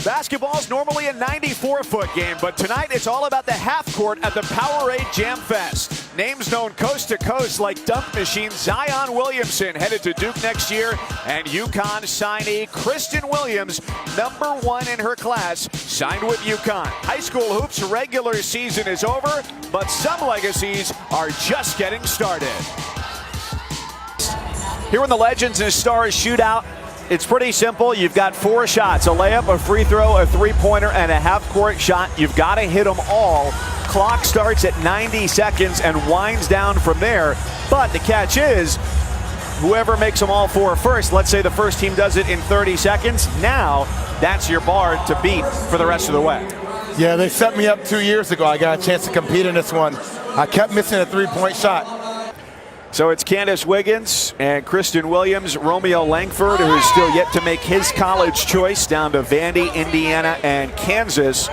Basketball's normally a 94-foot game, but tonight it's all about the half court at the Powerade Jam Fest. Names known coast to coast like dunk machine Zion Williamson headed to Duke next year, and UConn signee Kristen Williams, #1 in her class, signed with UConn. High school hoops regular season is over, but some legacies are just getting started. Here in the Legends and Stars Shootout, it's pretty simple. You've got 4 shots: a layup, a free throw, a three-pointer, and a half-court shot. You've got to hit them all. Clock starts at 90 seconds and winds down from there. But the catch is, whoever makes them all 4 first, let's say the first team does it in 30 seconds, now that's your bar to beat for the rest of the way. Yeah, they set me up 2 years ago. I got a chance to compete in this one. I kept missing a three-point shot. So it's Candace Wiggins and Kristen Williams. Romeo Langford, who is still yet to make his college choice, down to Vandy, Indiana, and Kansas.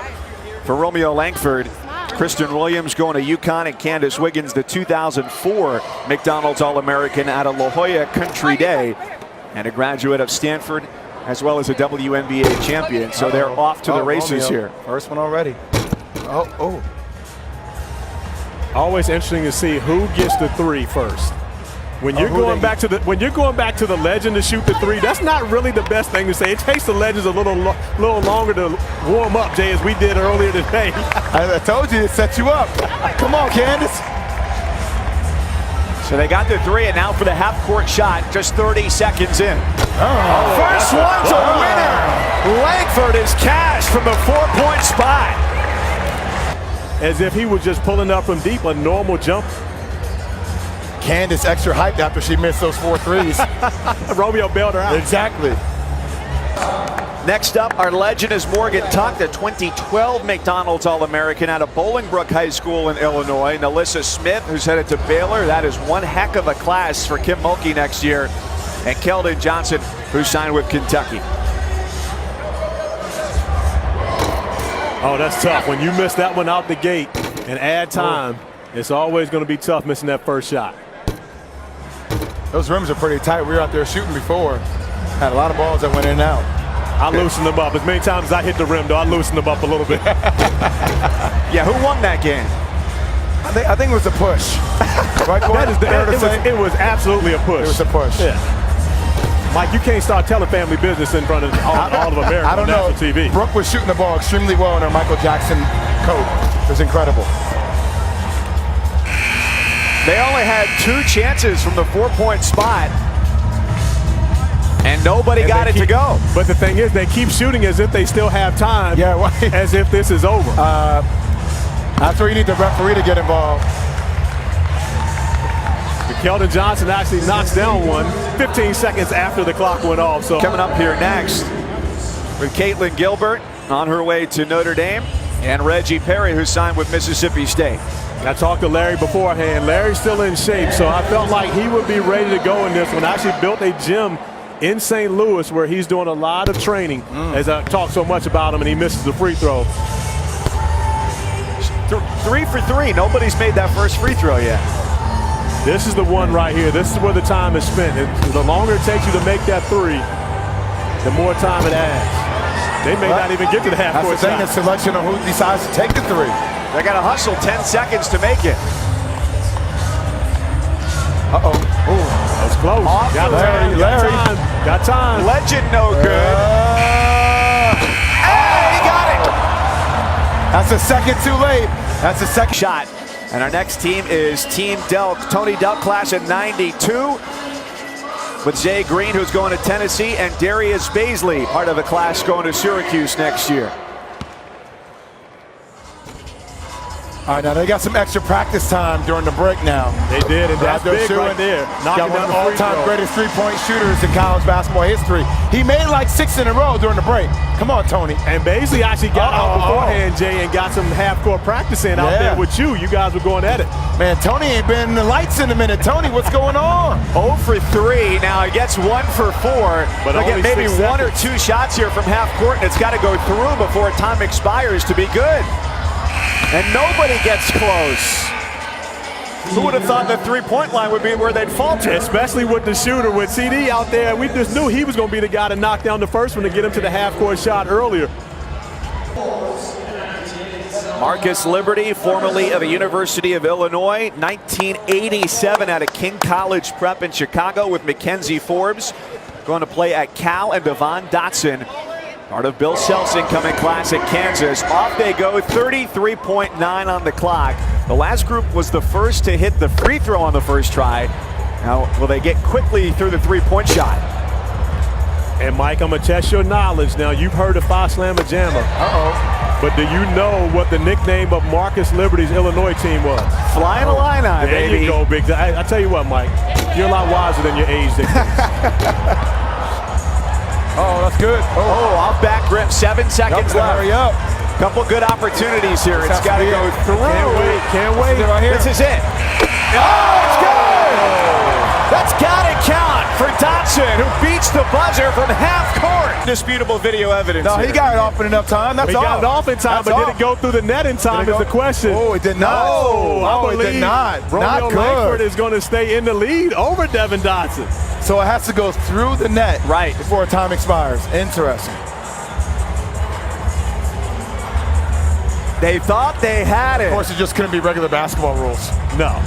For Romeo Langford, Kristen Williams going to UConn, and Candace Wiggins, the 2004 McDonald's All-American out of La Jolla Country Day, and a graduate of Stanford, as well as a WNBA champion. So they're off to the races Romeo. here. First one already. Oh. Always interesting to see who gets the 3 first. When you're going back to the legend to shoot the 3, that's not really the best thing to say. It takes the legends a little longer to warm up, Jay, as we did earlier today. I told you to set you up. Come on, Candace. So they got the 3, and now for the half-court shot, just 30 seconds in. First one's a winner. Langford is cashed from the 4-point spot. As if he was just pulling up from deep, a normal jump. Candace extra hyped after she missed those 4 threes. Romeo bailed her out. Exactly. Next up, our legend is Morgan Tuck, the 2012 McDonald's All-American out of Bolingbrook High School in Illinois. Nalissa Smith, who's headed to Baylor. That is one heck of a class for Kim Mulkey next year. And Keldon Johnson, who signed with Kentucky. Oh, that's tough. When you miss that one out the gate and add time, it's always going to be tough missing that first shot. Those rims are pretty tight. We were out there shooting before. Had a lot of balls that went in and out. I loosened them up. As many times as I hit the rim, though, I loosened them up a little bit. Yeah, who won that game? I think it was a push. Right, that is it was absolutely a push. It was a push. Yeah. Mike, you can't start telling family business in front of all of America I don't know. on national TV. Brooke was shooting the ball extremely well in her Michael Jackson coat. It was incredible. They only had 2 chances from the 4-point spot, and nobody got it to go. But the thing is, they keep shooting as if they still have time, as if this is over. That's where you need the referee to get involved. Keldon Johnson actually knocks down one 15 seconds after the clock went off. So coming up here next with Caitlin Gilbert on her way to Notre Dame, and Reggie Perry, who signed with Mississippi State. I talked to Larry beforehand. Larry's still in shape, so I felt like he would be ready to go in this one. I actually built a gym in St. Louis where he's doing a lot of training, as I talk so much about him, and he misses the free throw. 3 for 3. Nobody's made that first free throw yet. This is the one right here. This is where the time is spent. The longer it takes you to make that 3, the more time it adds. They may not even get to the half-court shot. That's the thing, the selection of who decides to take the 3. They got to hustle 10 seconds to make it. Uh-oh. That was close. Got time. Legend no good. Hey, he got it. That's a second too late. That's a second shot. And our next team is Team Delk. Tony Delk, class of '92, with Zay Green, who's going to Tennessee, and Darius Baisley, part of a class going to Syracuse next year. All right, now they got some extra practice time during the break now. They did, and that's big right there. Got one of the all-time greatest three-point shooters in college basketball history. He made like 6 in a row during the break. Come on, Tony. And Baisley actually got out beforehand, Jay, and got some half-court practice in out there with you. You guys were going at it. Man, Tony ain't been in the lights in a minute. Tony, what's going on? 0 for 3. Now he gets 1 for 4. But they'll get maybe 1 or 2 shots here from half court, and it's got to go through before time expires to be good. And nobody gets close. Who would have thought the three-point line would be where they'd falter? Especially with the shooter, with CD out there. We just knew he was going to be the guy to knock down the first one to get him to the half-court shot earlier. Marcus Liberty, formerly of the University of Illinois, 1987 out of King College Prep in Chicago with Mackenzie Forbes. Going to play at Cal, and Devon Dotson, part of Bill Self's incoming class at Kansas. Off they go, 33.9 on the clock. The last group was the first to hit the free throw on the first try. Now, will they get quickly through the three-point shot? And Mike, I'm going to test your knowledge. Now, you've heard of Phi Slamma Jamma. But do you know what the nickname of Marcus Liberty's Illinois team was? Flying Illini, baby. There you go, Big. I tell you what, Mike, you're a lot wiser than your age dictates. Oh, that's good. Oh, off back grip, 7 seconds left. Hurry up. Couple good opportunities here. It's got to go through. Can't wait. This is it. Oh, it's good. That's got to count for Dotson, who beats the buzzer from half court. Disputable video evidence. No, he got it off in enough time. That's all. He got it off in time, but did it go through the net in time is the question. Oh, it did not. I believe it did not. Romeo Not good. Langford is going to stay in the lead over Devon Dotson. So it has to go through the net before time expires. Interesting. They thought they had it. Of course, it just couldn't be regular basketball rules. No.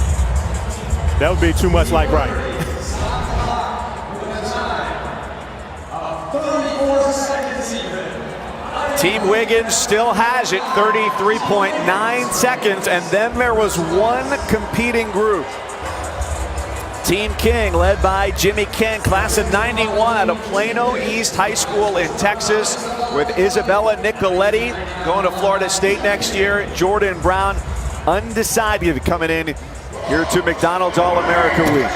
That would be too much like right. Team Wiggins still has it, 33.9 seconds, and then there was one competing group. Team King, led by Jimmy King, class of 91 out of Plano East High School in Texas, with Isabella Nicoletti going to Florida State next year. Jordan Brown, undecided, coming in here to McDonald's All-America Week.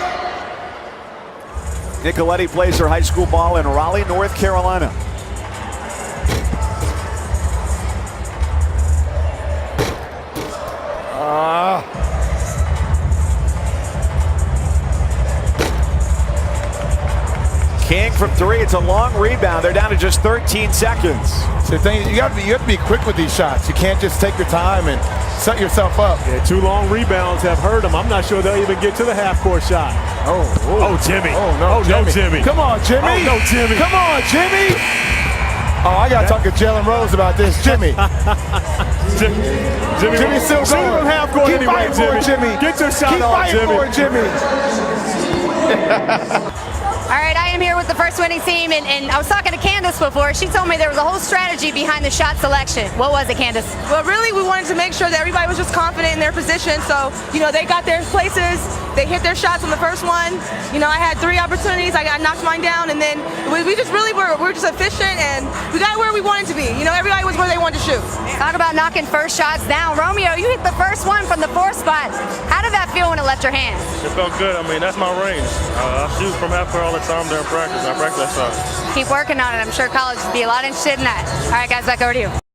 Nicoletti plays her high school ball in Raleigh, North Carolina. King from three. It's a long rebound. They're down to just 13 seconds. So the thing, you have to be quick with these shots. You can't just take your time and set yourself up. Yeah, 2 long rebounds have hurt them. I'm not sure they'll even get to the half-court shot. Oh, Jimmy. Oh, no, Jimmy. Come on, Jimmy. Oh, no, Jimmy. Come on, Jimmy. Oh, I got to talk to Jalen Rose about this. Jimmy. Jimmy's still going. Shoot from half-court Keep anyway, fighting Jimmy. For it, Jimmy. Get your shot off, Jimmy. Keep fighting for it, Jimmy. All right, I am here with the first winning team, and I was talking to Candace before. She told me there was a whole strategy behind the shot selection. What was it, Candace? Well, really, we wanted to make sure that everybody was just confident in their position. So, they got their places. They hit their shots on the first one. I had 3 opportunities. I knocked mine down, and then we just really we're just efficient, and we got where we wanted to be. Everybody was where they wanted to shoot. Talk about knocking first shots down. Romeo, you hit the first one from the 4th spot. How did that feel when it left your hands? It felt good. I mean, that's my range. I shoot from half court all the time during practice. I practice that shot. Keep working on it. I'm sure college would be a lot interested in that. All right, guys, back over to you.